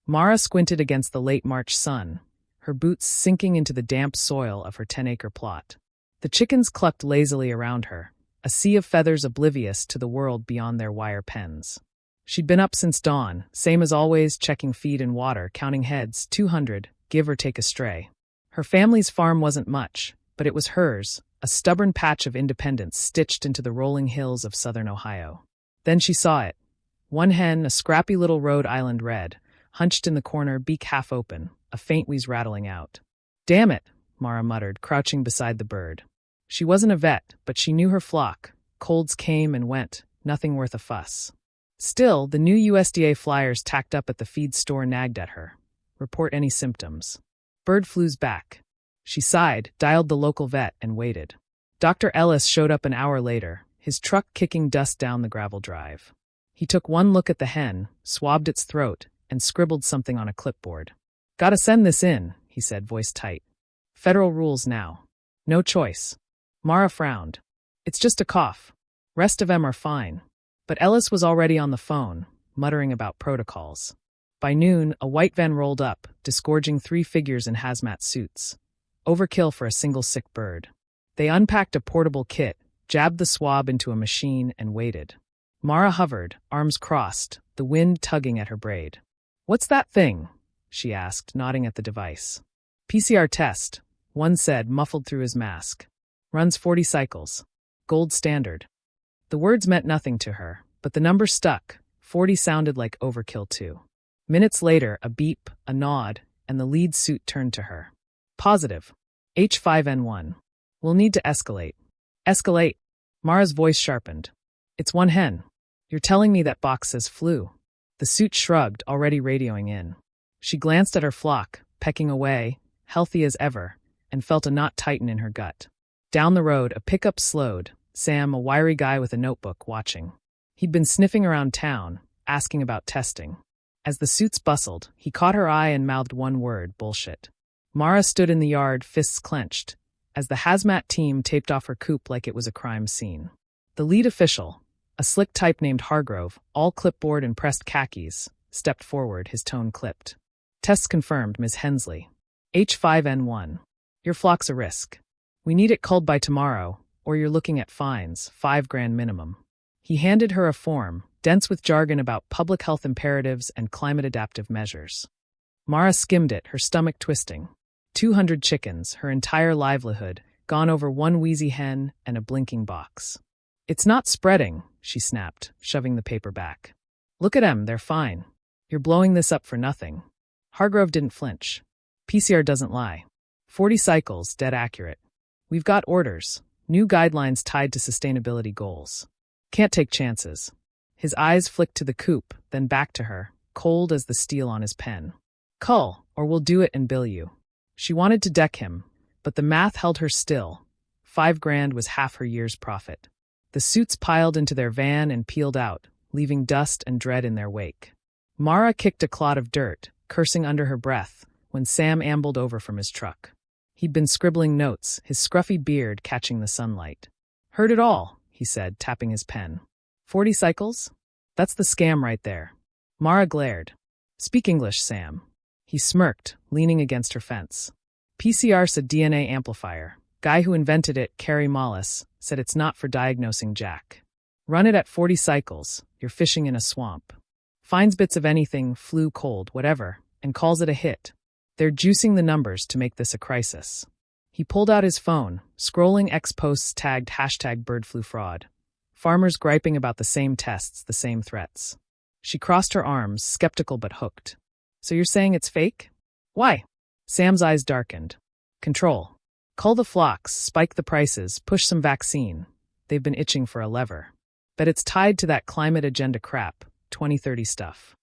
Mara squinted against the late March sun, her boots sinking into the damp soil of her 10-acre plot. The chickens clucked lazily around her, a sea of feathers oblivious to the world beyond their wire pens. She'd been up since dawn, same as always, checking feed and water, counting heads, 200, give or take a stray. Her family's farm wasn't much, but it was hers, a stubborn patch of independence stitched into the rolling hills of southern Ohio. Then she saw it. One hen, a scrappy little Rhode Island red, hunched in the corner, beak half open, a faint wheeze rattling out. "Damn it," Mara muttered, crouching beside the bird. She wasn't a vet, but she knew her flock. Colds came and went, nothing worth a fuss. Still, the new USDA flyers tacked up at the feed store nagged at her. Report any symptoms. Bird flu's back. She sighed, dialed the local vet, and waited. Dr. Ellis showed up an hour later, his truck kicking dust down the gravel drive. He took one look at the hen, swabbed its throat, and scribbled something on a clipboard. "Gotta send this in," he said, voice tight. "Federal rules now. No choice." Mara frowned. "It's just a cough. Rest of 'em are fine." But Ellis was already on the phone, muttering about protocols. By noon, a white van rolled up, disgorging 3 figures in hazmat suits. Overkill for a single sick bird. They unpacked a portable kit, jabbed the swab into a machine, and waited. Mara hovered, arms crossed, the wind tugging at her braid. "What's that thing?" she asked, nodding at the device. "PCR test," one said, muffled through his mask. "Runs 40 cycles. Gold standard." The words meant nothing to her, but the number stuck. 40 sounded like overkill too. Minutes later, a beep, a nod, and the lead suit turned to her. "Positive. H5N1. We'll need to escalate." "Escalate?" Mara's voice sharpened. "It's one hen. You're telling me that box says flu." The suit shrugged, already radioing in. She glanced at her flock, pecking away, healthy as ever, and felt a knot tighten in her gut. Down the road, a pickup slowed, Sam, a wiry guy with a notebook, watching. He'd been sniffing around town, asking about testing. As the suits bustled, he caught her eye and mouthed one word: bullshit. Mara stood in the yard, fists clenched, as the hazmat team taped off her coupe like it was a crime scene. The lead official, a slick type named Hargrove, all clipboard and pressed khakis, stepped forward, his tone clipped. "Tests confirmed, Ms. Hensley. H5N1. Your flock's a risk. We need it culled by tomorrow, or you're looking at fines, $5,000 minimum." He handed her a form, dense with jargon about public health imperatives and climate-adaptive measures. Mara skimmed it, her stomach twisting. 200 chickens, her entire livelihood, gone over one wheezy hen and a blinking box. "It's not spreading," she snapped, shoving the paper back. "Look at 'em, they're fine. You're blowing this up for nothing." Hargrove didn't flinch. "PCR doesn't lie. 40 cycles, dead accurate. We've got orders, new guidelines tied to sustainability goals. Can't take chances." His eyes flicked to the coupe, then back to her, cold as the steel on his pen. "Cull, or we'll do it and bill you." She wanted to deck him, but the math held her still. $5,000 was half her year's profit. The suits piled into their van and peeled out, leaving dust and dread in their wake. Mara kicked a clod of dirt, cursing under her breath, when Sam ambled over from his truck. He'd been scribbling notes, his scruffy beard catching the sunlight. "Heard it all," he said, tapping his pen. 40 cycles? That's the scam right there." Mara glared. "Speak English, Sam." He smirked, leaning against her fence. "PCR's a DNA amplifier. Guy who invented it, Carrie Mollis, said it's not for diagnosing Jack. Run it at 40 cycles, you're fishing in a swamp. Finds bits of anything, flu, cold, whatever, and calls it a hit. They're juicing the numbers to make this a crisis." He pulled out his phone, scrolling X posts tagged #BirdFluFraud. Farmers griping about the same tests, the same threats. She crossed her arms, skeptical but hooked. "So you're saying it's fake? Why?" Sam's eyes darkened. "Control. Cull the flocks, spike the prices, push some vaccine. They've been itching for a lever. Bet it's tied to that climate agenda crap, 2030 stuff."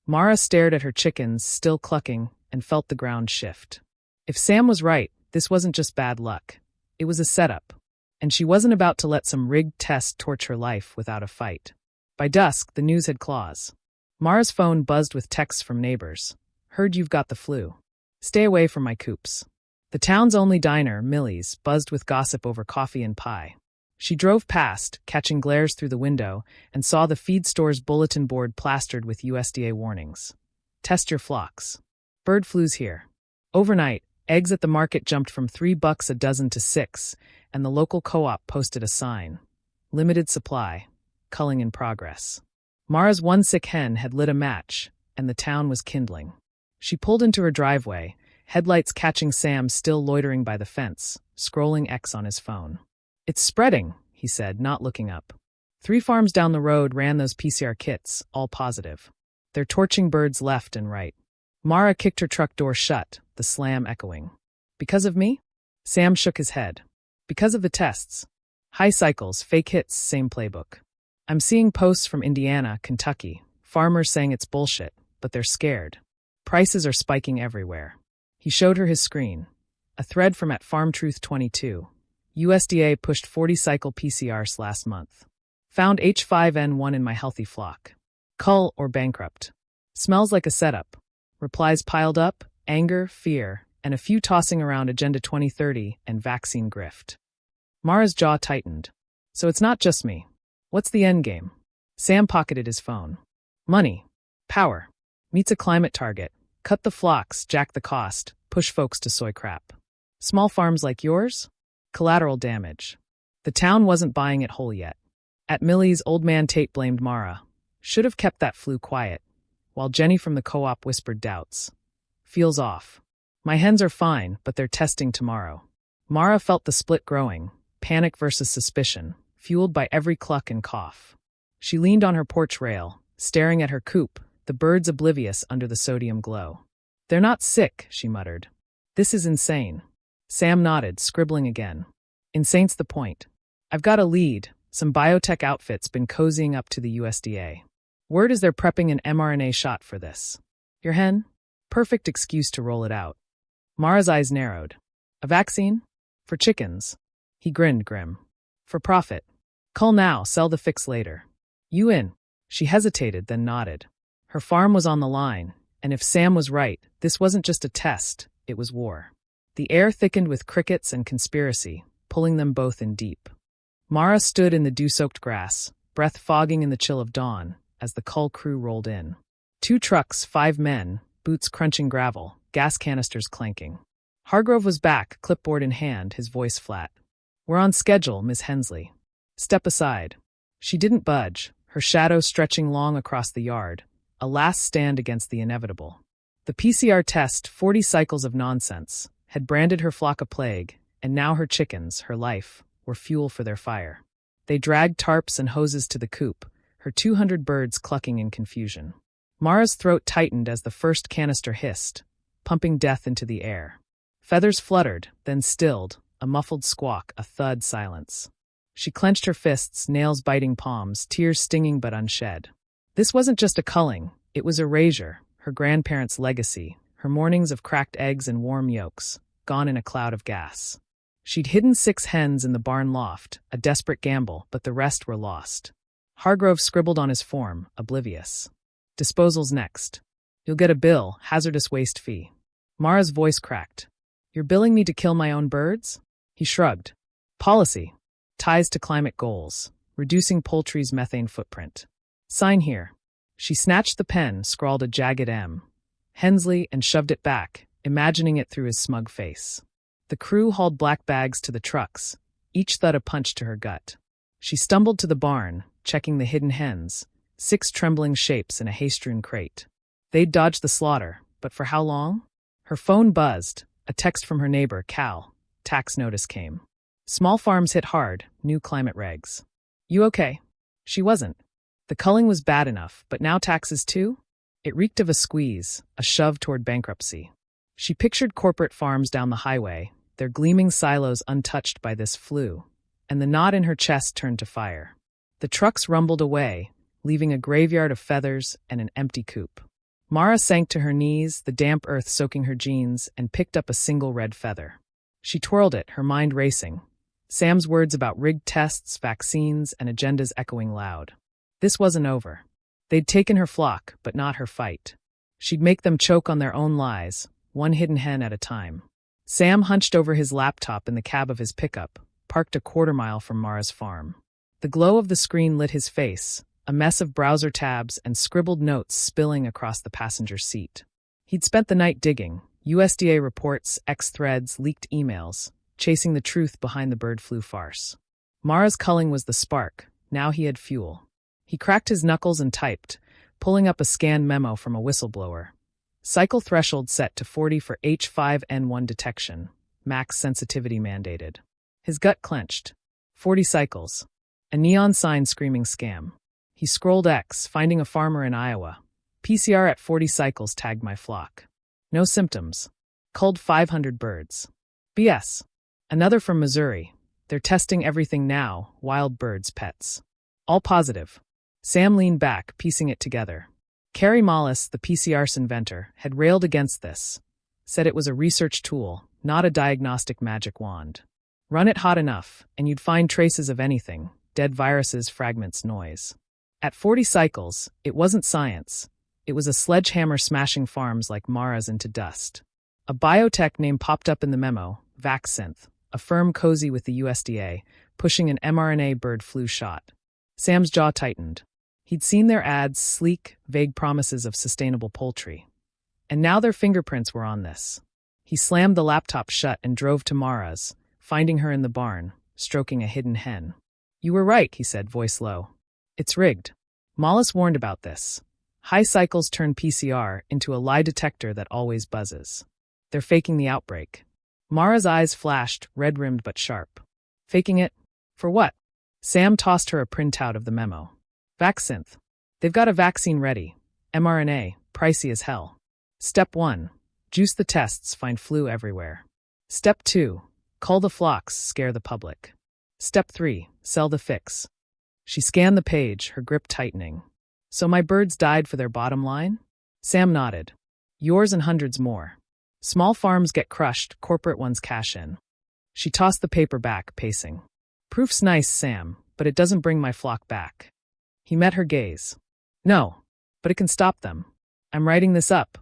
Mara stared at her chickens, still clucking, and felt the ground shift. If Sam was right, this wasn't just bad luck. It was a setup. And she wasn't about to let some rigged test torch her life without a fight. By dusk, the news had claws. Mara's phone buzzed with texts from neighbors. "Heard you've got the flu. Stay away from my coops." The town's only diner, Millie's, buzzed with gossip over coffee and pie. She drove past, catching glares through the window, and saw the feed store's bulletin board plastered with USDA warnings. Test your flocks. Bird flu's here. Overnight, eggs at the market jumped from $3 a dozen to $6, and the local co-op posted a sign. Limited supply. Culling in progress. Mara's one sick hen had lit a match, and the town was kindling. She pulled into her driveway, headlights catching Sam still loitering by the fence, scrolling X on his phone. "It's spreading," he said, not looking up. 3 farms down the road ran those PCR kits, all positive. They're torching birds left and right. Mara kicked her truck door shut, the slam echoing. "Because of me?" Sam shook his head. "Because of the tests. High cycles, fake hits, same playbook. I'm seeing posts from Indiana, Kentucky, farmers saying it's bullshit, but they're scared. Prices are spiking everywhere." He showed her his screen. A thread from at Farm Truth 22. USDA pushed 40-cycle PCRs last month. Found H5N1 in my healthy flock. Cull or bankrupt. Smells like a setup. Replies piled up, anger, fear, and a few tossing around Agenda 2030 and vaccine grift. Mara's jaw tightened. "So it's not just me. What's the end game?" Sam pocketed his phone. "Money. Power. Meets a climate target. Cut the flocks, jack the cost, push folks to soy crap. Small farms like yours? Collateral damage." The town wasn't buying it whole yet. At Millie's, old man Tate blamed Mara. "Should have kept that flu quiet," while Jenny from the co-op whispered doubts. "Feels off. My hens are fine, but they're testing tomorrow." Mara felt the split growing, panic versus suspicion, fueled by every cluck and cough. She leaned on her porch rail, staring at her coop, the birds oblivious under the sodium glow. "They're not sick," she muttered. "This is insane." Sam nodded, scribbling again. "Insane's the point. I've got a lead. Some biotech outfits been cozying up to the USDA. Word is they're prepping an mRNA shot for this. Your hen? Perfect excuse to roll it out." Mara's eyes narrowed. "A vaccine? For chickens?" He grinned grim. "For profit. Cull now, sell the fix later. You in?" She hesitated, then nodded. Her farm was on the line, and if Sam was right, this wasn't just a test, it was war. The air thickened with crickets and conspiracy, pulling them both in deep. Mara stood in the dew-soaked grass, breath fogging in the chill of dawn, as the Cull crew rolled in. 2 trucks, 5 men, boots crunching gravel, gas canisters clanking. Hargrove was back, clipboard in hand, his voice flat. "We're on schedule, Miss Hensley. Step aside." She didn't budge, her shadow stretching long across the yard, a last stand against the inevitable. The PCR test, 40 cycles of nonsense, had branded her flock a plague, and now her chickens, her life, were fuel for their fire. They dragged tarps and hoses to the coop, her 200 birds clucking in confusion. Mara's throat tightened as the first canister hissed, pumping death into the air. Feathers fluttered, then stilled, a muffled squawk, a thud silence. She clenched her fists, nails biting palms, tears stinging but unshed. This wasn't just a culling, it was erasure, her grandparents' legacy, her mornings of cracked eggs and warm yolks, gone in a cloud of gas. She'd hidden 6 hens in the barn loft, a desperate gamble, but the rest were lost. Hargrove scribbled on his form, oblivious. "Disposal's next. You'll get a bill, hazardous waste fee." Mara's voice cracked. "You're billing me to kill my own birds?" He shrugged. "Policy. Ties to climate goals. Reducing poultry's methane footprint. Sign here." She snatched the pen, scrawled a jagged M. Hensley, and shoved it back, imagining it through his smug face. The crew hauled black bags to the trucks, each thud a punch to her gut. She stumbled to the barn, checking the hidden hens, 6 trembling shapes in a hay-strewn crate. They'd dodged the slaughter, but for how long? Her phone buzzed, a text from her neighbor, Cal. Tax notice came. Small farms hit hard, new climate regs. "You okay?" She wasn't. The culling was bad enough, but now taxes too? It reeked of a squeeze, a shove toward bankruptcy. She pictured corporate farms down the highway, their gleaming silos untouched by this flu, and the knot in her chest turned to fire. The trucks rumbled away, leaving a graveyard of feathers and an empty coop. Mara sank to her knees, the damp earth soaking her jeans, and picked up a single red feather. She twirled it, her mind racing. Sam's words about rigged tests, vaccines, and agendas echoing loud. This wasn't over. They'd taken her flock, but not her fight. She'd make them choke on their own lies, one hidden hen at a time. Sam hunched over his laptop in the cab of his pickup, parked a quarter mile from Mara's farm. The glow of the screen lit his face, a mess of browser tabs and scribbled notes spilling across the passenger seat. He'd spent the night digging, USDA reports, X threads, leaked emails, chasing the truth behind the bird flu farce. Mara's culling was the spark. Now he had fuel. He cracked his knuckles and typed, pulling up a scanned memo from a whistleblower. Cycle threshold set to 40 for H5N1 detection. Max sensitivity mandated. His gut clenched. 40 cycles. A neon sign screaming scam. He scrolled X, finding a farmer in Iowa. PCR at 40 cycles tagged my flock. No symptoms. Culled 500 birds. BS. Another from Missouri. They're testing everything now, wild birds, pets. All positive. Sam leaned back, piecing it together. Carrie Mollis, the PCR's inventor, had railed against this. Said it was a research tool, not a diagnostic magic wand. Run it hot enough, and you'd find traces of anything. Dead viruses, fragments, noise. At 40 cycles, it wasn't science. It was a sledgehammer smashing farms like Mara's into dust. A biotech name popped up in the memo, Vaccynth, a firm cozy with the USDA, pushing an mRNA bird flu shot. Sam's jaw tightened. He'd seen their ads, sleek, vague promises of sustainable poultry. And now their fingerprints were on this. He slammed the laptop shut and drove to Mara's, finding her in the barn, stroking a hidden hen. You were right, he said, voice low. It's rigged. Mollis warned about this. High cycles turn PCR into a lie detector that always buzzes. They're faking the outbreak. Mara's eyes flashed, red-rimmed but sharp. Faking it? For what? Sam tossed her a printout of the memo. Vaccynth. They've got a vaccine ready. mRNA, pricey as hell. Step 1. Juice the tests, find flu everywhere. Step 2. Cull the flocks, scare the public. Step 3. Sell the fix. She scanned the page, her grip tightening. So my birds died for their bottom line? Sam nodded. Yours and hundreds more. Small farms get crushed, corporate ones cash in. She tossed the paper back, pacing. Proof's nice, Sam, but it doesn't bring my flock back. He met her gaze. No, but it can stop them. I'm writing this up.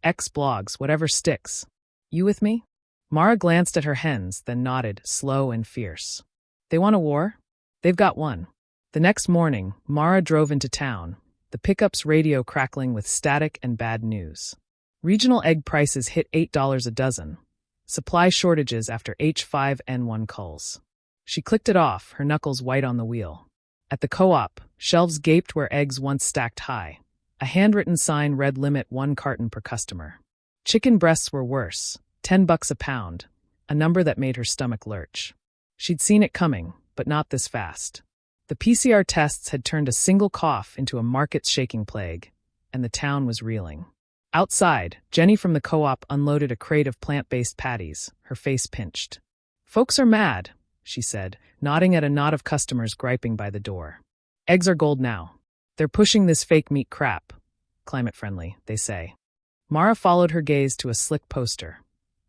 X blogs, whatever sticks. You with me? Mara glanced at her hens, then nodded, slow and fierce. They want a war? They've got one. The next morning, Mara drove into town, the pickup's radio crackling with static and bad news. Regional egg prices hit $8 a dozen. Supply shortages after H5N1 culls. She clicked it off, her knuckles white on the wheel. At the co-op, shelves gaped where eggs once stacked high. A handwritten sign read limit 1 carton per customer. Chicken breasts were worse, $10 a pound, a number that made her stomach lurch. She'd seen it coming, but not this fast. The PCR tests had turned a single cough into a market-shaking plague, and the town was reeling. Outside, Jenny from the co-op unloaded a crate of plant-based patties, her face pinched. Folks are mad, she said, nodding at a knot of customers griping by the door. Eggs are gold now. They're pushing this fake meat crap. Climate-friendly, they say. Mara followed her gaze to a slick poster.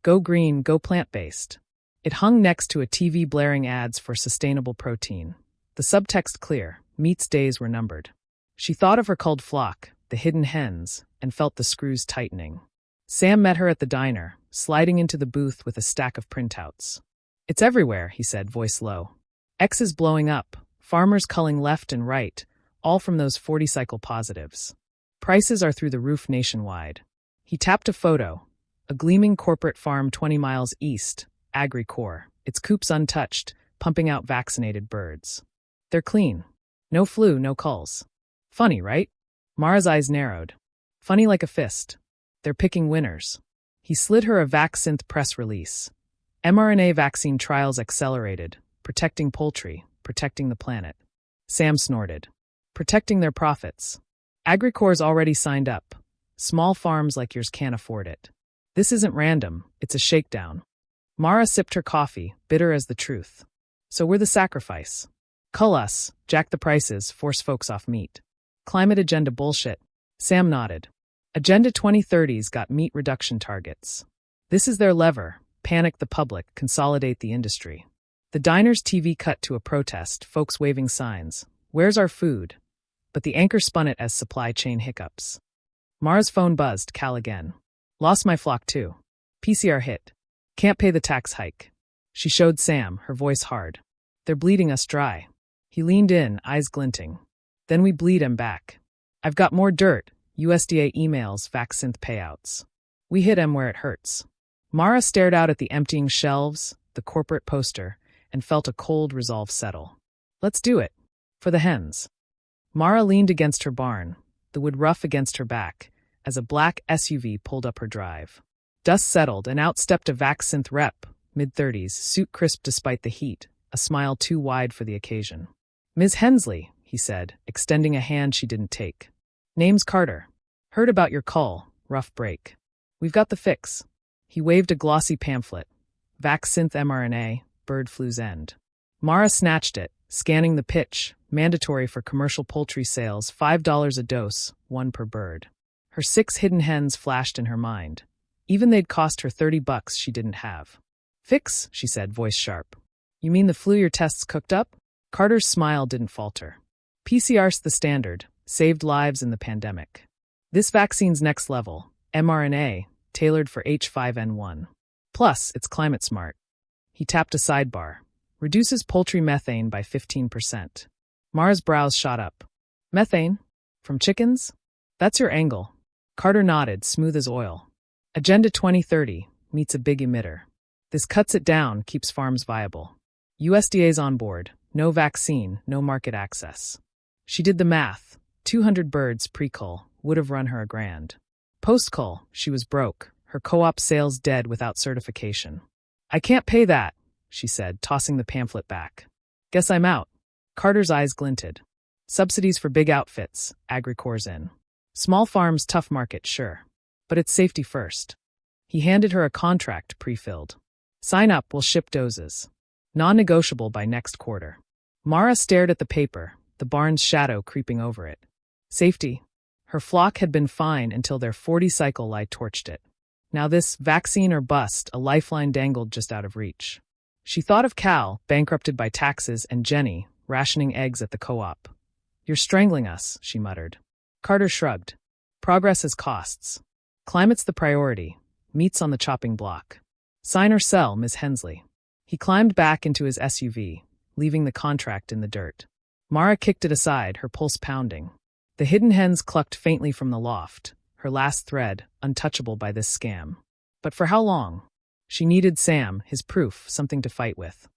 Go green, go plant-based. It hung next to a TV blaring ads for sustainable protein. The subtext clear, meat's days were numbered. She thought of her culled flock, the hidden hens, and felt the screws tightening. Sam met her at the diner, sliding into the booth with a stack of printouts. It's everywhere, he said, voice low. X is blowing up, farmers culling left and right, all from those 40-cycle positives. Prices are through the roof nationwide. He tapped a photo, a gleaming corporate farm 20 miles east, AgriCore, its coops untouched, pumping out vaccinated birds. They're clean. No flu, no culls. Funny, right? Mara's eyes narrowed. Funny like a fist. They're picking winners. He slid her a Vaccynth press release. mRNA vaccine trials accelerated, protecting poultry, protecting the planet. Sam snorted. Protecting their profits. AgriCore's already signed up. Small farms like yours can't afford it. This isn't random, it's a shakedown. Mara sipped her coffee, bitter as the truth. So we're the sacrifice. Cull us, jack the prices, force folks off meat. Climate agenda bullshit. Sam nodded. Agenda 2030's got meat reduction targets. This is their lever. Panic the public, consolidate the industry. The diner's TV cut to a protest, folks waving signs. Where's our food? But the anchor spun it as supply chain hiccups. Mara's phone buzzed, Cal again. Lost my flock too. PCR hit. Can't pay the tax hike. She showed Sam, her voice hard. They're bleeding us dry. He leaned in, eyes glinting. Then we bleed him back. I've got more dirt, USDA emails, vaccine payouts. We hit him where it hurts. Mara stared out at the emptying shelves, the corporate poster, and felt a cold resolve settle. Let's do it. For the hens. Mara leaned against her barn, the wood rough against her back, as a black SUV pulled up her drive. Dust settled, and out stepped a vaccine rep, mid-30s, suit crisp despite the heat, a smile too wide for the occasion. Ms. Hensley, he said, extending a hand she didn't take. Name's Carter. Heard about your call, rough break. We've got the fix. He waved a glossy pamphlet. Vaccine mRNA, bird flu's end. Mara snatched it, scanning the pitch, mandatory for commercial poultry sales, $5 a dose, one per bird. Her 6 hidden hens flashed in her mind. Even they'd cost her $30 she didn't have. Fix, she said, voice sharp. You mean the flu your tests cooked up? Carter's smile didn't falter. PCR's the standard, saved lives in the pandemic. This vaccine's next level, mRNA, tailored for H5N1. Plus, it's climate smart. He tapped a sidebar. Reduces poultry methane by 15%. Mara's brows shot up. Methane? From chickens? That's your angle. Carter nodded, smooth as oil. Agenda 2030 meets a big emitter. This cuts it down, keeps farms viable. USDA's on board. No vaccine, no market access. She did the math. 200 birds pre-cull would have run her $1,000. Post-cull, she was broke. Her co-op sales dead without certification. I can't pay that, she said, tossing the pamphlet back. Guess I'm out. Carter's eyes glinted. Subsidies for big outfits, AgriCorps in. Small farms, tough market, sure. But it's safety first. He handed her a contract pre-filled. Sign up, we'll ship doses. Non-negotiable by next quarter. Mara stared at the paper, the barn's shadow creeping over it. Safety. Her flock had been fine until their 40-cycle lie torched it. Now this, vaccine or bust, a lifeline dangled just out of reach. She thought of Cal, bankrupted by taxes, and Jenny, rationing eggs at the co-op. You're strangling us, she muttered. Carter shrugged. Progress has costs. Climate's the priority. Meat's on the chopping block. Sign or sell, Ms. Hensley. He climbed back into his SUV, leaving the contract in the dirt. Mara kicked it aside, her pulse pounding. The hidden hens clucked faintly from the loft, her last thread, untouchable by this scam. But for how long? She needed Sam, his proof, something to fight with.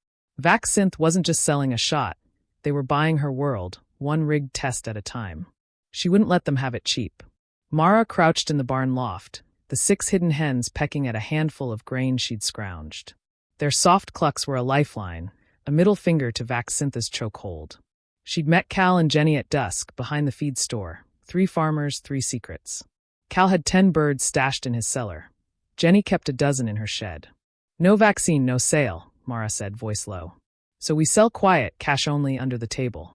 Vaccynth wasn't just selling a shot. They were buying her world, one rigged test at a time. She wouldn't let them have it cheap. Mara crouched in the barn loft, the 6 hidden hens pecking at a handful of grain she'd scrounged. Their soft clucks were a lifeline, a middle finger to Vaccynth's chokehold. She'd met Cal and Jenny at dusk, behind the feed store. 3 farmers, 3 secrets. Cal had 10 birds stashed in his cellar. Jenny kept a dozen in her shed. No vaccine, no sale, Mara said, voice low. So we sell quiet, cash only, under the table.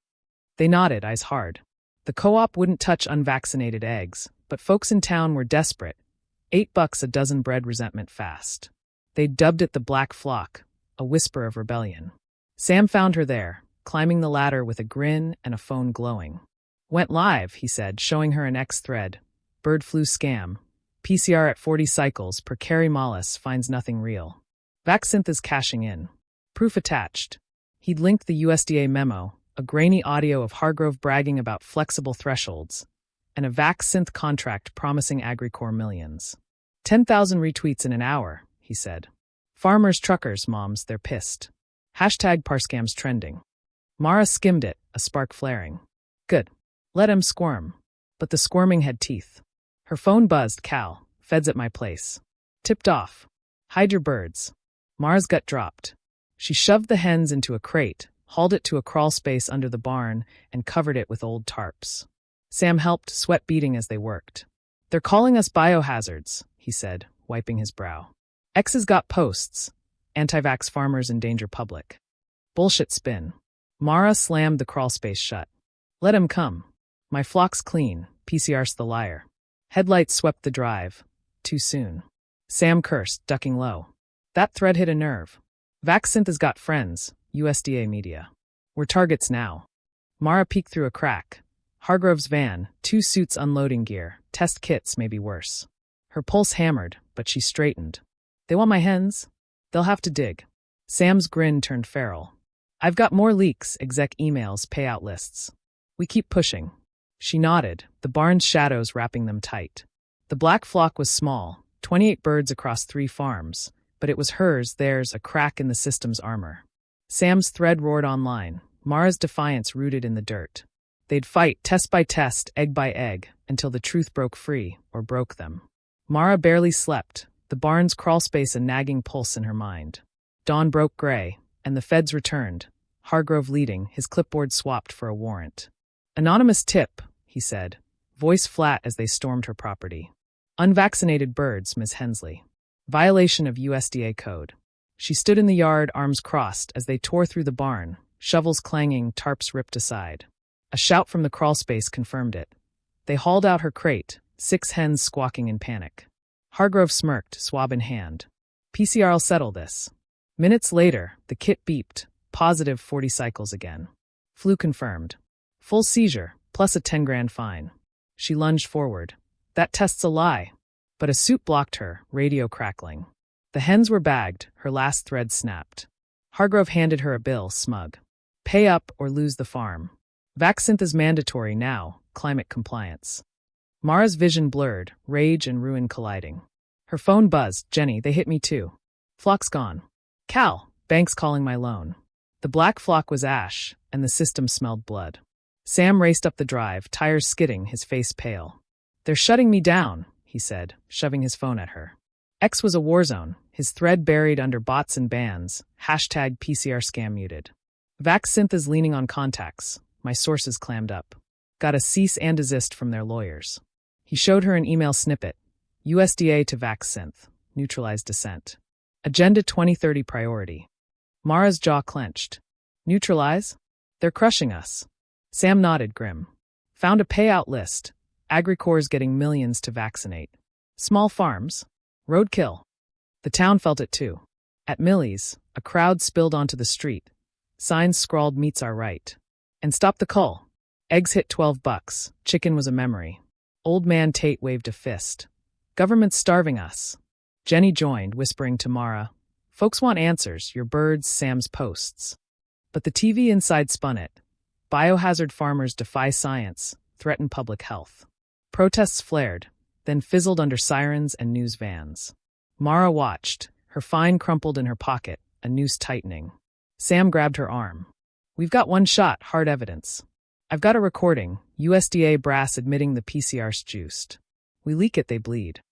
They nodded, eyes hard. The co-op wouldn't touch unvaccinated eggs, but folks in town were desperate. $8 a dozen bred resentment fast. They dubbed it the Black Flock, a whisper of rebellion. Sam found her there, climbing the ladder with a grin and a phone glowing. Went live, he said, showing her an X thread. Bird flu scam. PCR at 40 cycles per Carrie Mollis finds nothing real. Vaccynth is cashing in. Proof attached. He'd linked the USDA memo, a grainy audio of Hargrove bragging about flexible thresholds, and a Vaccynth contract promising AgriCorps millions. 10,000 retweets in an hour, he said. Farmers, truckers, moms, they're pissed. #parscams trending. Mara skimmed it, a spark flaring. Good. Let him squirm. But the squirming had teeth. Her phone buzzed. Cal, feds at my place. Tipped off. Hide your birds. Mara's gut dropped. She shoved the hens into a crate, hauled it to a crawl space under the barn, and covered it with old tarps. Sam helped, sweat beading as they worked. They're calling us biohazards, he said, wiping his brow. X's got posts. Anti-vax farmers endanger public. Bullshit spin. Mara slammed the crawl space shut. Let him come. My flock's clean, PCR's the liar. Headlights swept the drive. Too soon. Sam cursed, ducking low. That thread hit a nerve. Vaccynth has got friends, USDA media. We're targets now. Mara peeked through a crack. Hargrove's van, 2 suits unloading gear, test kits, maybe worse. Her pulse hammered, but she straightened. They want my hens? They'll have to dig. Sam's grin turned feral. I've got more leaks, exec emails, payout lists. We keep pushing. She nodded, the barn's shadows wrapping them tight. The black flock was small, 28 birds across 3 farms, but it was hers, theirs, a crack in the system's armor. Sam's thread roared online, Mara's defiance rooted in the dirt. They'd fight, test by test, egg by egg, until the truth broke free, or broke them. Mara barely slept, the barn's crawlspace a nagging pulse in her mind. Dawn broke gray, and the feds returned, Hargrove leading, his clipboard swapped for a warrant. "Anonymous tip," he said, voice flat as they stormed her property. "Unvaccinated birds, Ms. Hensley. Violation of USDA code." She stood in the yard, arms crossed, as they tore through the barn, shovels clanging, tarps ripped aside. A shout from the crawlspace confirmed it. They hauled out her crate, 6 hens squawking in panic. Hargrove smirked, swab in hand. "PCR'll settle this." Minutes later, the kit beeped, positive 40 cycles again. Flu confirmed. Full seizure, plus a 10 grand fine. She lunged forward. "That test's a lie." But a suit blocked her, radio crackling. The hens were bagged, her last thread snapped. Hargrove handed her a bill, smug. "Pay up or lose the farm. Vaccynth is mandatory now, climate compliance." Mara's vision blurred, rage and ruin colliding. Her phone buzzed. "Jenny, they hit me too. Flock's gone. Cal, bank's calling my loan." The black flock was ash, and the system smelled blood. Sam raced up the drive, tires skidding, his face pale. "They're shutting me down," he said, shoving his phone at her. X was a war zone, his thread buried under bots and bans, hashtag PCR scam muted. "Vaccynth is leaning on contacts," my sources clammed up. "Got a cease and desist from their lawyers." He showed her an email snippet. USDA to Vaccynth, neutralize dissent. Agenda 2030 priority. Mara's jaw clenched. "Neutralize? They're crushing us." Sam nodded, grim. "Found a payout list. Agricorps getting millions to vaccinate. Small farms. Roadkill." The town felt it too. At Millie's, a crowd spilled onto the street. Signs scrawled "Meats our right." And "Stop the cull." Eggs hit $12. Chicken was a memory. Old man Tate waved a fist. "Government's starving us." Jenny joined, whispering to Mara, "Folks want answers, your birds, Sam's posts." But the TV inside spun it. Biohazard farmers defy science, threaten public health. Protests flared, then fizzled under sirens and news vans. Mara watched, her fine crumpled in her pocket, a noose tightening. Sam grabbed her arm. "We've got one shot, hard evidence. I've got a recording, USDA brass admitting the PCR's juiced. We leak it, they bleed."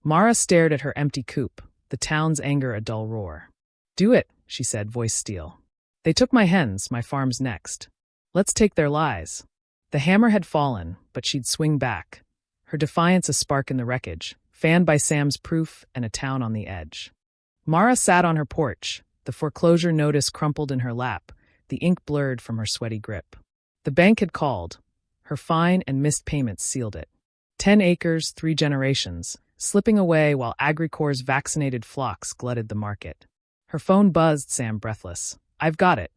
Mara stared at her empty coop, the town's anger a dull roar. "Do it," she said, voice steel. "They took my hens, my farm's next. Let's take their lies." The hammer had fallen, but she'd swing back, her defiance a spark in the wreckage, fanned by Sam's proof and a town on the edge. Mara sat on her porch, the foreclosure notice crumpled in her lap, the ink blurred from her sweaty grip. The bank had called. Her fine and missed payments sealed it. 10 acres, 3 generations, slipping away while Agricorps' vaccinated flocks glutted the market. Her phone buzzed, Sam breathless. "I've got it.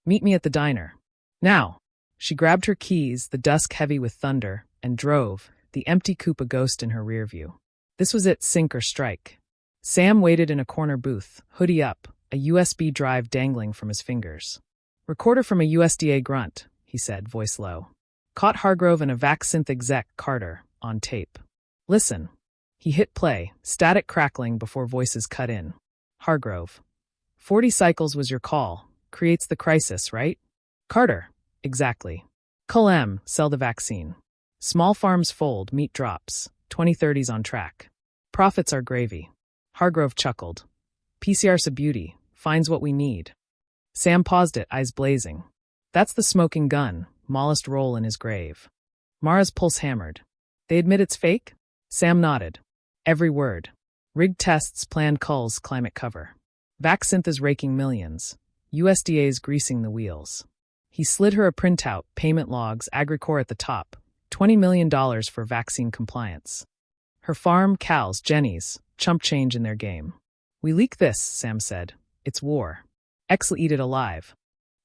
Meet me at the diner. Now." She grabbed her keys, the dusk heavy with thunder, and drove, the empty coupe a ghost in her rear view. This was it, sink or strike. Sam waited in a corner booth, hoodie up, a USB drive dangling from his fingers. "Recorder from a USDA grunt," he said, voice low. "Caught Hargrove and a Vaccynth exec, Carter, on tape. Listen." He hit play, static crackling before voices cut in. "Hargrove. 40 cycles was your call. Creates the crisis, right? Carter. Exactly. Cull M, sell the vaccine. Small farms fold, meat drops. 2030's on track. Profits are gravy." Hargrove chuckled. "PCR's a beauty. Finds what we need." Sam paused it, eyes blazing. "That's the smoking gun, smallest roll in his grave." Mara's pulse hammered. "They admit it's fake?" Sam nodded. "Every word. Rigged tests, planned culls, climate cover. Vaccynth is raking millions. USDA's greasing the wheels." He slid her a printout, payment logs, Agricorps at the top, $20 million for vaccine compliance. Her farm, Cal's, Jenny's, chump change in their game. "We leak this," Sam said. "It's war. X'll eat it alive."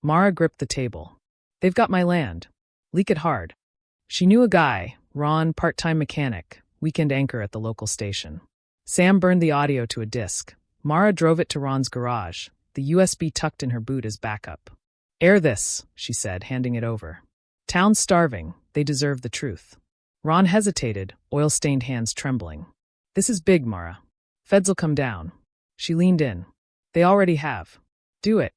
Mara gripped the table. "They've got my land. Leak it hard." She knew a guy, Ron, part-time mechanic, weekend anchor at the local station. Sam burned the audio to a disc. Mara drove it to Ron's garage, the USB tucked in her boot as backup. "Air this," she said, handing it over. "Town's starving. They deserve the truth. Ron hesitated, oil-stained hands trembling. This is big, Mara. Feds'll come down. She leaned in. They already have. Do it.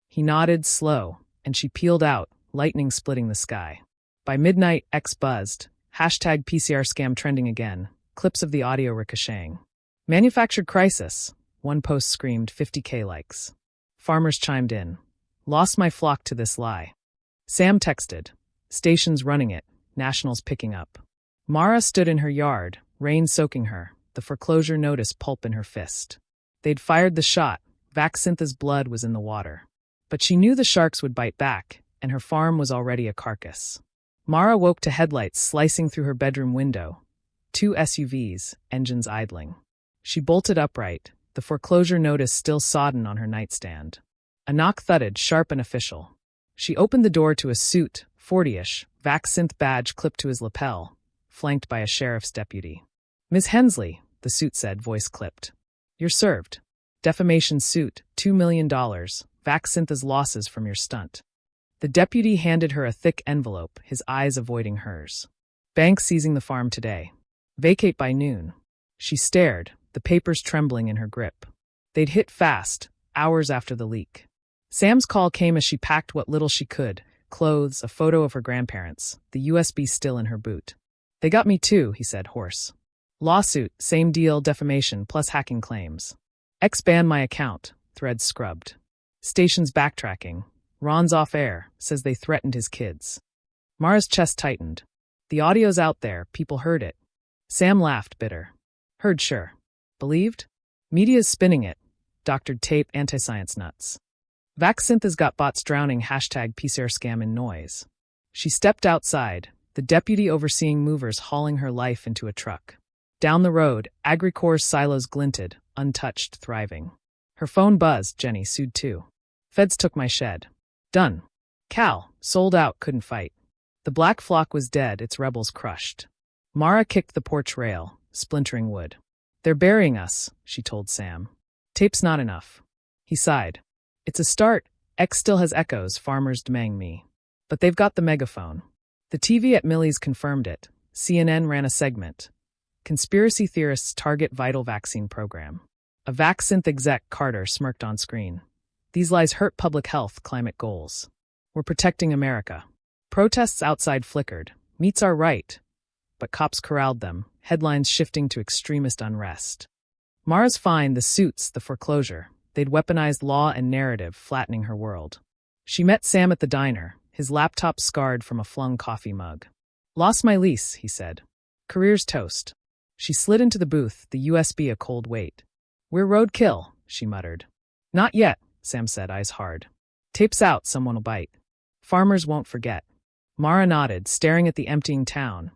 He nodded, slow, and she peeled out, lightning splitting the sky. By midnight, X buzzed. Hashtag PCR scam trending again. Clips of the audio ricocheting. Manufactured crisis. One post screamed 50K likes. Farmers chimed in. Lost my flock to this lie. Sam texted. Stations running it. Nationals picking up. Mara stood in her yard, rain soaking her, the foreclosure notice pulp in her fist. They'd fired the shot. Vaccintha's blood was in the water. But she knew the sharks would bite back, and her farm was already a carcass. Mara woke to headlights slicing through her bedroom window. 2 SUVs, engines idling. She bolted upright, the foreclosure notice still sodden on her nightstand. A knock thudded, sharp and official. She opened the door to a suit, 40-ish, Vaccinth badge clipped to his lapel, flanked by a sheriff's deputy. Ms. Hensley, the suit said, voice clipped. You're served. Defamation suit, $2 million, Vaccintha's losses from your stunt. The deputy handed her a thick envelope, his eyes avoiding hers. Bank seizing the farm today. Vacate by noon. She stared, the papers trembling in her grip. They'd hit fast, hours after the leak. Sam's call came as she packed what little she could, clothes, a photo of her grandparents, the USB still in her boot. They got me too, he said, hoarse. Lawsuit, same deal, defamation, plus hacking claims. X banned my account, threads scrubbed. Station's backtracking. Ron's off air, says they threatened his kids. Mara's chest tightened. The audio's out there, people heard it. Sam laughed, bitter. Heard sure. Believed? Media's spinning it. Doctored tape, anti-science nuts. Vaccintha's got bots drowning hashtag PCR scam in noise. She stepped outside, the deputy overseeing movers hauling her life into a truck. Down the road, AgriCorps silos glinted, untouched, thriving. Her phone buzzed, Jenny sued too. Feds took my shed. Done. Cal, sold out, couldn't fight. The black flock was dead, its rebels crushed. Mara kicked the porch rail, splintering wood. They're burying us, she told Sam. Tape's not enough. He sighed. It's a start. X still has echoes, farmers demanding me. But they've got the megaphone. The TV at Millie's confirmed it. CNN ran a segment. Conspiracy theorists target vital vaccine program. A Vaccinth exec, Carter, smirked on screen. These lies hurt public health, climate goals. We're protecting America. Protests outside flickered. Meets our right. But cops corralled them, headlines shifting to extremist unrest. Mara's fine, the suits, the foreclosure. They'd weaponized law and narrative, flattening her world. She met Sam at the diner, his laptop scarred from a flung coffee mug. Lost my lease, he said. Career's toast. She slid into the booth, the USB a cold weight. We're roadkill, she muttered. Not yet, Sam said, eyes hard. Tape's out, someone'll bite. Farmers won't forget. Mara nodded, staring at the emptying town.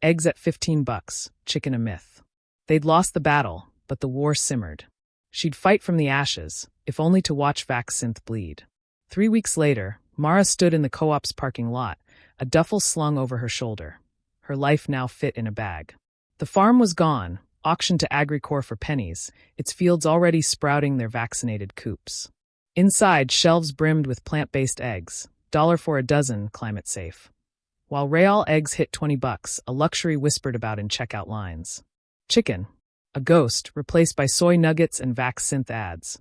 Eggs at $15, chicken a myth. They'd lost the battle, but the war simmered. She'd fight from the ashes, if only to watch Vaccinth bleed. 3 weeks later, Mara stood in the co-op's parking lot, a duffel slung over her shoulder. Her life now fit in a bag. The farm was gone, auctioned to AgriCorps for pennies, its fields already sprouting their vaccinated coops. Inside, shelves brimmed with plant-based eggs, $1 for a dozen, climate safe. While Real eggs hit $20, a luxury whispered about in checkout lines. Chicken. A ghost, replaced by soy nuggets and Vaccinth ads.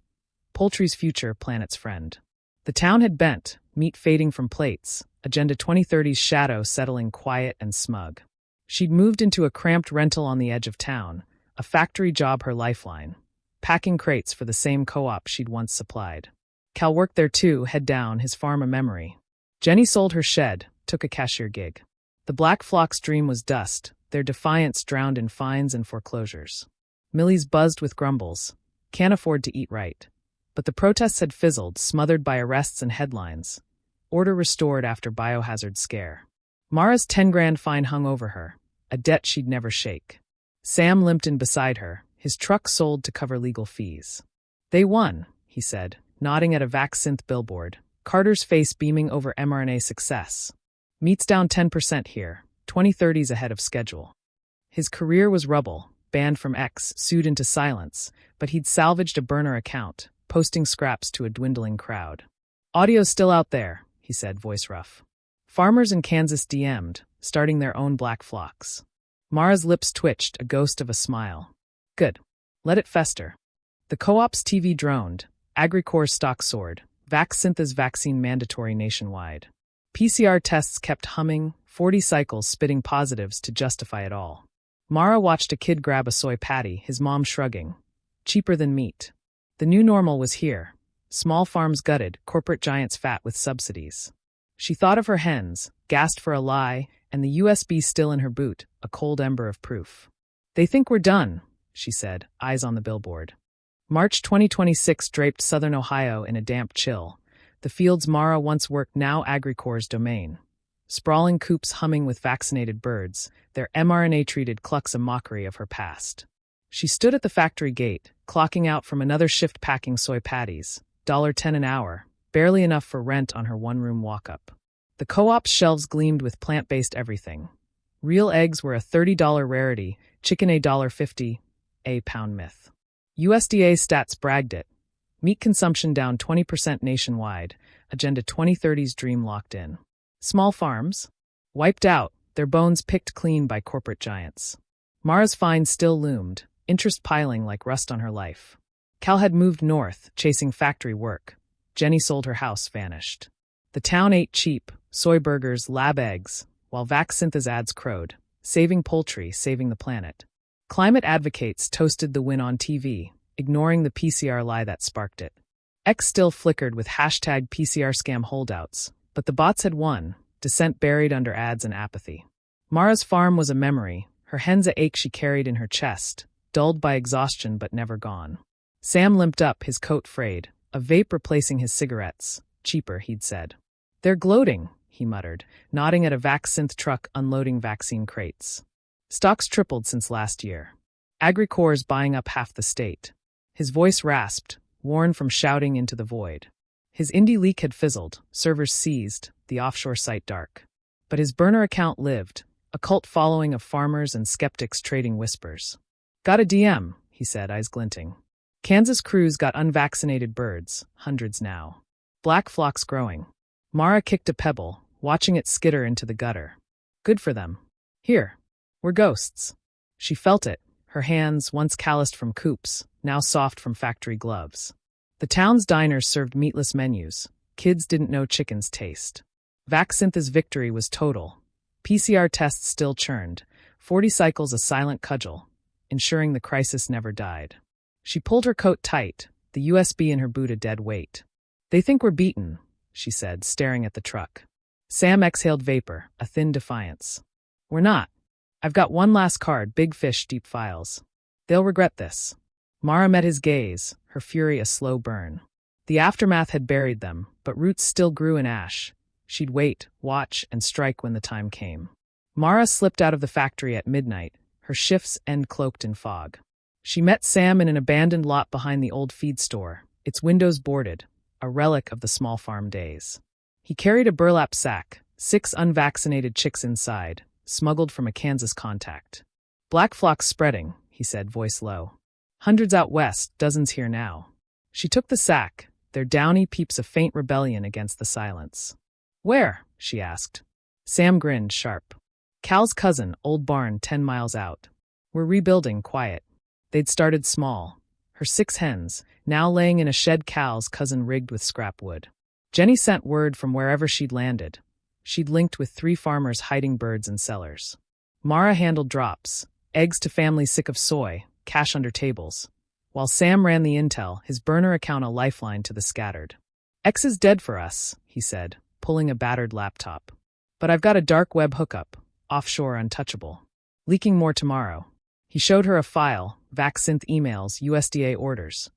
Poultry's future, planet's friend. The town had bent, meat fading from plates, Agenda 2030's shadow settling quiet and smug. She'd moved into a cramped rental on the edge of town, a factory job her lifeline, packing crates for the same co-op she'd once supplied. Cal worked there too, head down, his farm a memory. Jenny sold her shed, took a cashier gig. The Black Flock's dream was dust, their defiance drowned in fines and foreclosures. Millie's buzzed with grumbles. Can't afford to eat right. But the protests had fizzled, smothered by arrests and headlines. Order restored after biohazard scare. Mara's 10 grand fine hung over her, a debt she'd never shake. Sam limped in beside her, his truck sold to cover legal fees. They won, he said, nodding at a Vaccinth billboard, Carter's face beaming over mRNA success. Meat's down 10% here, 2030's ahead of schedule. His career was rubble, banned from X, sued into silence, but he'd salvaged a burner account, posting scraps to a dwindling crowd. Audio's still out there, he said, voice rough. Farmers in Kansas DM'd, starting their own black flocks. Mara's lips twitched, a ghost of a smile. Good. Let it fester. The co-op's TV droned. AgriCorps stock soared. Vaxcyntha's vaccine mandatory nationwide. PCR tests kept humming, 40 cycles spitting positives to justify it all. Mara watched a kid grab a soy patty, his mom shrugging. Cheaper than meat. The new normal was here. Small farms gutted, corporate giants fat with subsidies. She thought of her hens, gasped for a lie, and the USB still in her boot, a cold ember of proof. They think we're done, she said, eyes on the billboard. March 2026 draped southern Ohio in a damp chill. The fields Mara once worked now AgriCorps' domain. Sprawling coops humming with vaccinated birds, their mRNA-treated clucks a mockery of her past. She stood at the factory gate, clocking out from another shift packing soy patties, $10 an hour, barely enough for rent on her one-room walk-up. The co-op's shelves gleamed with plant-based everything. Real eggs were a $30 rarity, chicken $1.50, a pound myth. USDA stats bragged it. Meat consumption down 20% nationwide, Agenda 2030's dream locked in. Small farms? Wiped out, their bones picked clean by corporate giants. Mara's fine still loomed, interest piling like rust on her life. Cal had moved north, chasing factory work. Jenny sold her house, vanished. The town ate cheap, soy burgers, lab eggs, while Vaxcyntha's ads crowed, saving poultry, saving the planet. Climate advocates toasted the win on TV, ignoring the PCR lie that sparked it. X still flickered with hashtag PCR scam holdouts, but the bots had won, dissent buried under ads and apathy. Mara's farm was a memory, her hens a ache she carried in her chest, dulled by exhaustion but never gone. Sam limped up, his coat frayed, a vape replacing his cigarettes. Cheaper, he'd said. They're gloating, he muttered, nodding at a Vaxcynth truck unloading vaccine crates. Stocks tripled since last year. AgriCorps buying up half the state. His voice rasped, worn from shouting into the void. His Indie leak had fizzled, servers seized, the offshore site dark. But his burner account lived, a cult following of farmers and skeptics trading whispers. Got a DM, he said, eyes glinting. Kansas crews got unvaccinated birds, hundreds now. Black flocks growing. Mara kicked a pebble, watching it skitter into the gutter. Good for them. Here. We're ghosts. She felt it, her hands, once calloused from coops, now soft from factory gloves. The town's diners served meatless menus. Kids didn't know chicken's taste. Vaxcyntha's victory was total. PCR tests still churned, 40 cycles a silent cudgel, ensuring the crisis never died. She pulled her coat tight, the USB in her boot a dead weight. They think we're beaten, she said, staring at the truck. Sam exhaled vapor, a thin defiance. We're not. I've got one last card, big fish, deep files. They'll regret this. Mara met his gaze, her fury a slow burn. The aftermath had buried them, but roots still grew in ash. She'd wait, watch, and strike when the time came. Mara slipped out of the factory at midnight, her shift's end cloaked in fog. She met Sam in an abandoned lot behind the old feed store, its windows boarded, a relic of the small farm days. He carried a burlap sack, 6 unvaccinated chicks inside, smuggled from a Kansas contact. Black flocks spreading, he said, voice low. Hundreds out west, dozens here now. She took the sack, their downy peeps a faint rebellion against the silence. Where? She asked. Sam grinned, sharp. Cal's cousin, old barn 10 miles out. We're rebuilding, quiet. They'd started small. Her 6 hens, now laying in a shed Cal's cousin rigged with scrap wood. Jenny sent word from wherever she'd landed. She'd linked with 3 farmers hiding birds in cellars. Mara handled drops, eggs to families sick of soy, cash under tables. While Sam ran the intel, his burner account a lifeline to the scattered. X is dead for us, he said, pulling a battered laptop. But I've got a dark web hookup, offshore untouchable. Leaking more tomorrow. He showed her a file, Vaxcynth emails, USDA orders.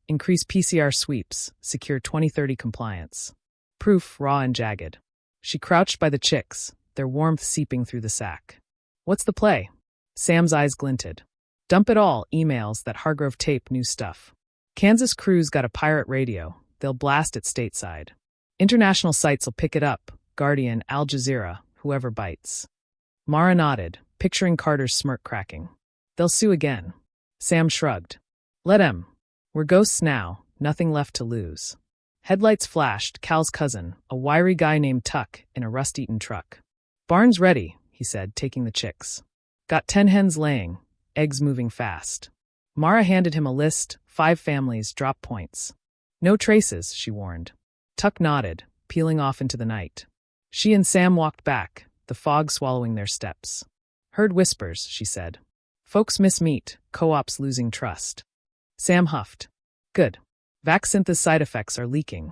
Increase PCR sweeps, secure 2030 compliance. Proof raw and jagged. She crouched by the chicks, their warmth seeping through the sack. What's the play? Sam's eyes glinted. Dump it all, emails, that Hargrove tape, new stuff. Kansas crews got a pirate radio, they'll blast it stateside. International sites'll pick it up, Guardian, Al Jazeera, whoever bites. Mara nodded, picturing Carter's smirk cracking. They'll sue again. Sam shrugged. Let 'em. We're ghosts now, nothing left to lose. Headlights flashed, Cal's cousin, a wiry guy named Tuck, in a rust-eaten truck. Barn's ready, he said, taking the chicks. Got 10 hens laying, eggs moving fast. Mara handed him a list, 5 families, drop points. No traces, she warned. Tuck nodded, peeling off into the night. She and Sam walked back, the fog swallowing their steps. Heard whispers, she said. Folks miss meat, co-ops losing trust. Sam huffed. Good. Vaccintha's side effects are leaking.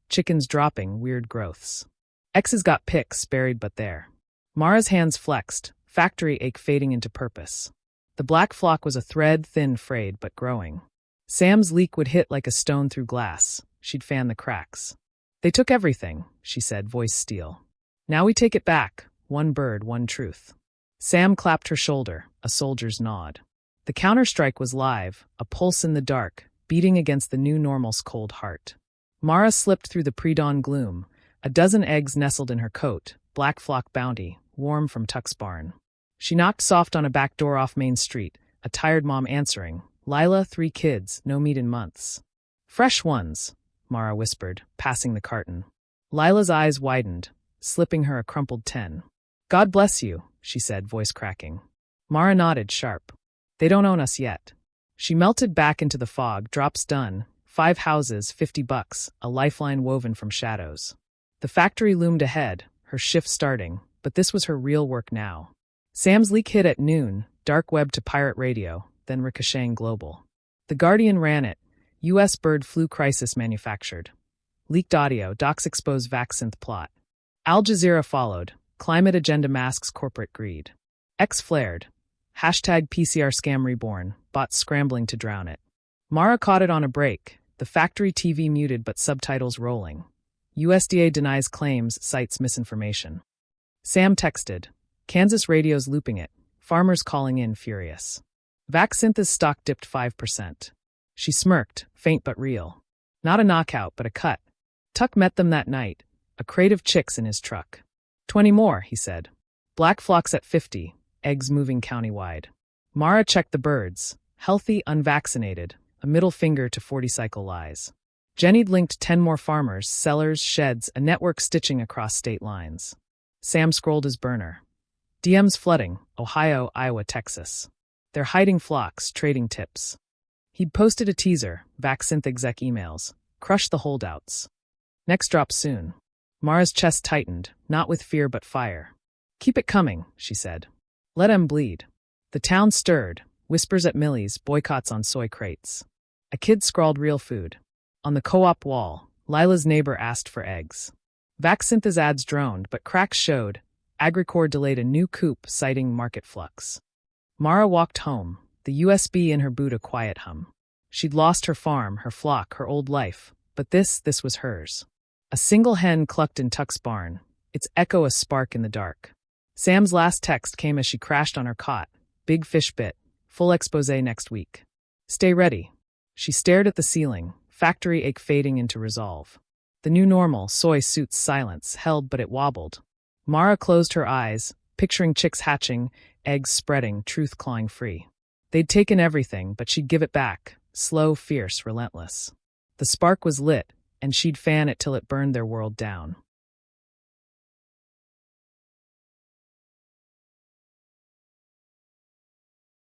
Chickens dropping, weird growths. X's got pics buried but there. Mara's hands flexed, factory ache fading into purpose. The black flock was a thread, thin, frayed, but growing. Sam's leak would hit like a stone through glass. She'd fan the cracks. They took everything, she said, voice steel. Now we take it back, one bird, one truth. Sam clapped her shoulder, a soldier's nod. The counterstrike was live, a pulse in the dark, beating against the new normal's cold heart. Mara slipped through the pre-dawn gloom, a dozen eggs nestled in her coat, black flock bounty, warm from Tuck's barn. She knocked soft on a back door off Main Street, a tired mom answering. Lila, 3 kids, no meat in months. Fresh ones, Mara whispered, passing the carton. Lila's eyes widened, slipping her a crumpled 10. God bless you, she said, voice cracking. Mara nodded, sharp. They don't own us yet. She melted back into the fog, drops done, 5 houses, $50, a lifeline woven from shadows. The factory loomed ahead, her shift starting, but this was her real work now. Sam's leak hit at noon, dark web to pirate radio, then ricocheting global. The Guardian ran it, U.S. bird flu crisis manufactured. Leaked audio, docs expose vaccine plot. Al Jazeera followed, climate agenda masks corporate greed. X flared. Hashtag PCR scam reborn, bots scrambling to drown it. Mara caught it on a break, the factory TV muted but subtitles rolling. USDA denies claims, cites misinformation. Sam texted. Kansas radio's looping it, farmers calling in furious. Vaccintha's stock dipped 5%. She smirked, faint but real. Not a knockout, but a cut. Tuck met them that night, a crate of chicks in his truck. 20 more, he said. Black flocks at 50, eggs moving countywide. Mara checked the birds, healthy, unvaccinated, a middle finger to 40-cycle lies. Jenny'd linked 10 more farmers, sellers, sheds, a network stitching across state lines. Sam scrolled his burner. DMs flooding, Ohio, Iowa, Texas. They're hiding flocks, trading tips. He'd posted a teaser, Vaccintha exec emails, crush the holdouts. Next drop soon. Mara's chest tightened, not with fear but fire. Keep it coming, she said. Let 'em bleed. The town stirred, whispers at Millie's, boycotts on soy crates. A kid scrawled real food. On the co-op wall, Lila's neighbor asked for eggs. Vaccintha's ads droned, but cracks showed. Agricor delayed a new coup, citing market flux. Mara walked home, the USB in her boot a quiet hum. She'd lost her farm, her flock, her old life, but this was hers. A single hen clucked in Tuck's barn, its echo a spark in the dark. Sam's last text came as she crashed on her cot. Big fish bit, full expose next week. Stay ready. She stared at the ceiling, factory ache fading into resolve. The new normal, soy suits silence, held but it wobbled. Mara closed her eyes, picturing chicks hatching, eggs spreading, truth clawing free. They'd taken everything, but she'd give it back, slow, fierce, relentless. The spark was lit, and she'd fan it till it burned their world down.